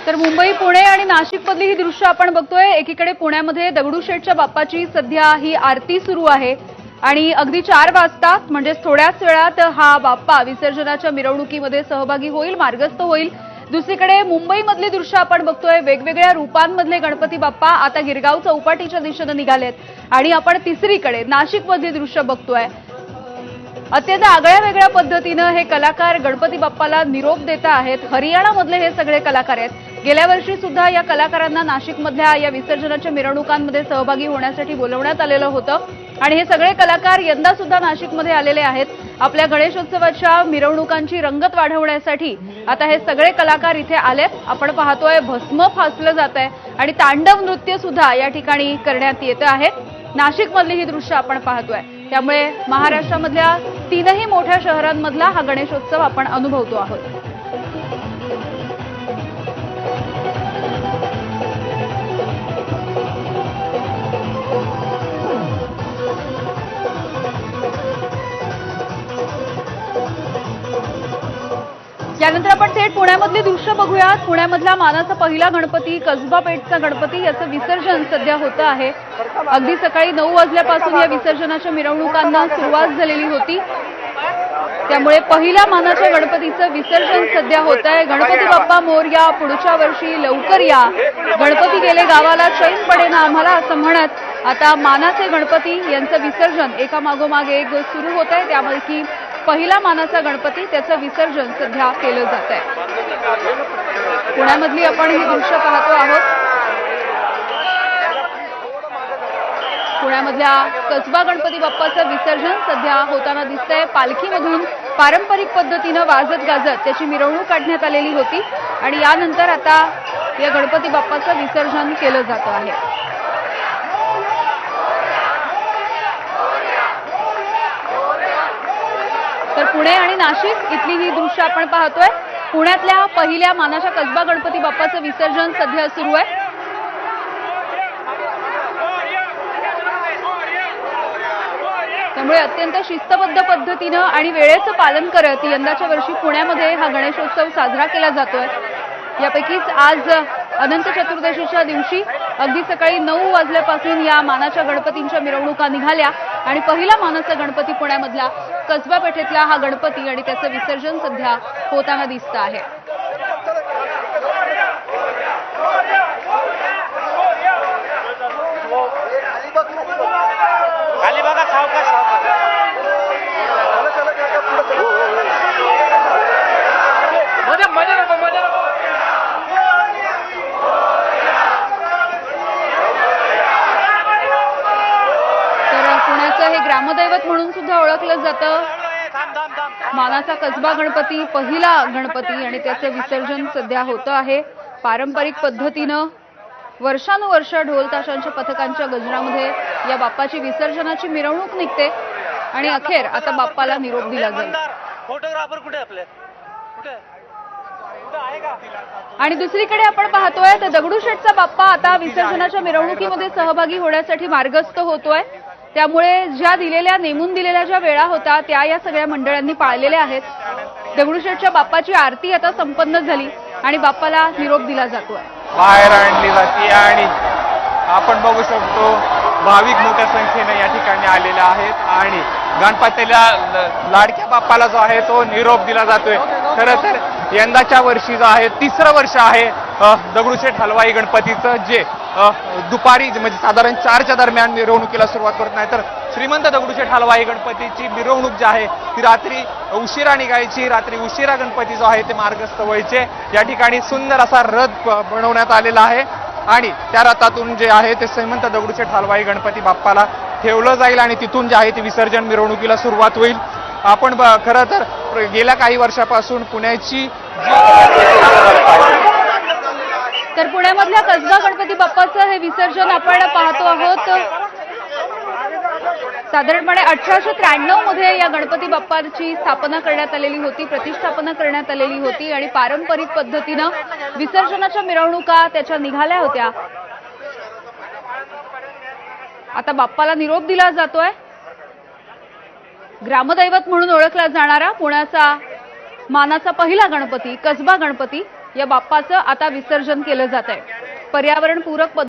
तर मुंबई, पुणे आणि नाशिक मधली ही दृश्य आपण बघतोय। एकीकडे पुण्यामध्ये दगडूशेठच्या बाप्पाची सध्या ही आरती सुरू आहे आणि अगदी 4 वाजता म्हणजे थोड्याच वेळात हा बाप्पा विसर्जनाच्या मिरवणुकीमध्ये सहभागी होईल, मार्गस्थ होईल। दुसरीकडे मुंबईमधली दृश्य आपण बघतोय, वेगवेगळ्या रूपांमधले गणपती बाप्पा आता गिरगाव चौपाटीच्या दिशेने निघालेत आणि आपण तिसरीकडे नाशिकमधली दृश्य बघतोय। अत्यंत आगळ्या वेगळ्या पद्धतीने हे कलाकार गणपती बाप्पाला निरोप देत आहेत। हरियाणामधले हे सगळे कलाकार आहेत। गेल्या वर्षी सुद्धा या कलाकारांना नाशिकमधल्या या विसर्जनाच्या मिरवणुकांमध्ये सहभागी होण्यासाठी बोलवण्यात आलेलं होतं आणि हे सगळे कलाकार यंदा सुद्धा नाशिकमध्ये आलेले आहेत। आपल्या गणेशोत्सवाच्या मिरवणुकांची रंगत वाढवण्यासाठी आता हे सगळे कलाकार इथे आलेत। आपण पाहतोय भस्म फासलं जातंय आणि तांडव नृत्य सुद्धा या ठिकाणी करण्यात येतं आहे। नाशिकमधली ही दृश्य आपण पाहतोय। त्यामुळे महाराष्ट्रामधल्या 3ही मोठ्या शहरांमधला हा गणेशोत्सव आपण अनुभवतो आहोत। यानंतर आपण थेट पुण्यामधली दृश्य बघूयात। पुण्यामधला मानाचा पहिला गणपती, कसबा पेठचा गणपती याचं विसर्जन सध्या होतं आहे। अगदी सकाळी 9 वाजल्यापासून या विसर्जनाच्या मिरवणुकांना सुरुवात झालेली होती। त्यामुळे पहिल्या मानाच्या गणपतीचं विसर्जन सध्या होत आहे। गणपती बाप्पा मोरया, पुढच्या वर्षी लवकर या, गणपती गेले गावाला चैन पडेना आम्हाला असं म्हणत आता मानाचे गणपती यांचं विसर्जन एकामागोमाग एक सुरू होत आहे। त्यापैकी पहिला मानाचा गणपती त्याचं विसर्जन सध्या केलं जात आहे। पुण्यामधली आपण ही दृश्य पाहतो आहोत। पुण्यामधल्या कसबा गणपती बाप्पाचं विसर्जन सध्या होताना दिसतंय। पालखीमधून पारंपरिक पद्धतीनं वाजत गाजत त्याची मिरवणूक काढण्यात आलेली होती आणि यानंतर आता या गणपती बाप्पाचं विसर्जन केलं जात आहे। तर पुणे आणि नाशिक इथली ही दृश्य आपण पाहतोय। पुण्यातल्या पहिल्या मानाच्या कसबा गणपती बाप्पाचं विसर्जन सध्या सुरू आहे। त्यामुळे अत्यंत शिस्तबद्ध पद्धतीनं आणि वेळेचं पालन करत यंदाच्या वर्षी पुण्यामध्ये हा गणेशोत्सव साजरा केला जातोय। यापैकीच आज अनंत चतुर्दशीच्या दिवशी अगदी सकाळी 9 वाजल्यापासून या मानाच्या गणपतींच्या मिरवणुका निघाल्या आणि पहिला मानाचा गणपती पुण्यामधला कसबा पेठेतला हा गणपती आणि त्याचं विसर्जन सध्या होताना दिसतं आहे। हे ग्रामदैवत म्हणून सुद्धा ओळखलं जातं। मानाचा कसबा गणपती, पहिला गणपती आणि त्याचं विसर्जन सध्या होतं आहे। पारंपरिक पद्धतीनं वर्षानुवर्ष ढोल ताशांच्या पथकांच्या गजरामध्ये या बाप्पाची विसर्जनाची मिरवणूक निघते आणि अखेर आता बाप्पाला निरोप दिला जाईल। फोटोग्राफर कुठे आपले आणि दुसरीकडे आपण पाहतोय तर दगडूशेठचा बाप्पा आता विसर्जनाच्या मिरवणुकीमध्ये सहभागी होण्यासाठी मार्गस्थ होतोय। त्यामुळे ज्या नेमून दिलेल्या ज्या वेळा होत्या त्या या सगळ्या मंडळांनी पाळलेल्या आहेत। दगडूशेठच्या बाप्पाची आरती आता संपन्न झाली आणि बाप्पाला निरोप दिला जातोय। बाहेर आणली जाते आणि आपण बघू शकतो भाविक मोठ्या संख्येने या ठिकाणी आलेले आहेत आणि गणपतीला लाडक्या बाप्पाला जो आहे तो निरोप दिला जातोय। खरं तर यंदाच्या वर्षी जो आहे 3रं वर्ष आहे दगडूशेठ हलवाई गणपतीचं, जे दुपारी म्हणजे साधारण 4च्या दरम्यान मिरवणुकीला सुरुवात करत नाही तर श्रीमंत दगडूशेठ हलवाई गणपतीची मिरवणूक जी आहे ती रात्री उशिरा निघायची। रात्री उशिरा गणपती जो आहे ते मार्गस्थ व्हायचे। या ठिकाणी सुंदर असा रथ बनवण्यात आलेला आहे आणि त्या रथातून जे आहे ते श्रीमंत दगडूशेठ हलवाई गणपती बाप्पाला ठेवलं जाईल आणि तिथून जे आहे ते विसर्जन मिरवणुकीला सुरुवात होईल। आपण खरं तर गेल्या काही वर्षापासून पुण्याची तर पुण्यामधल्या कसबा गणपती बाप्पाचं हे विसर्जन आपण पाहतो आहोत। साधारणपणे 1893 मध्ये या गणपती बाप्पाची स्थापना करण्यात आलेली होती, प्रतिष्ठापना करण्यात आलेली होती आणि पारंपरिक पद्धतीनं विसर्जनाच्या मिरवणुका त्याच्या निघाल्या होत्या। आता बाप्पाला निरोप दिला जातोय। ग्रामदैवत म्हणून ओळखला जाणारा पुण्याचा मानाचा पहिला गणपती, कसबा गणपती या बाप्पाचं आता विसर्जन केलं जात आहे. पर्यावरणपूरक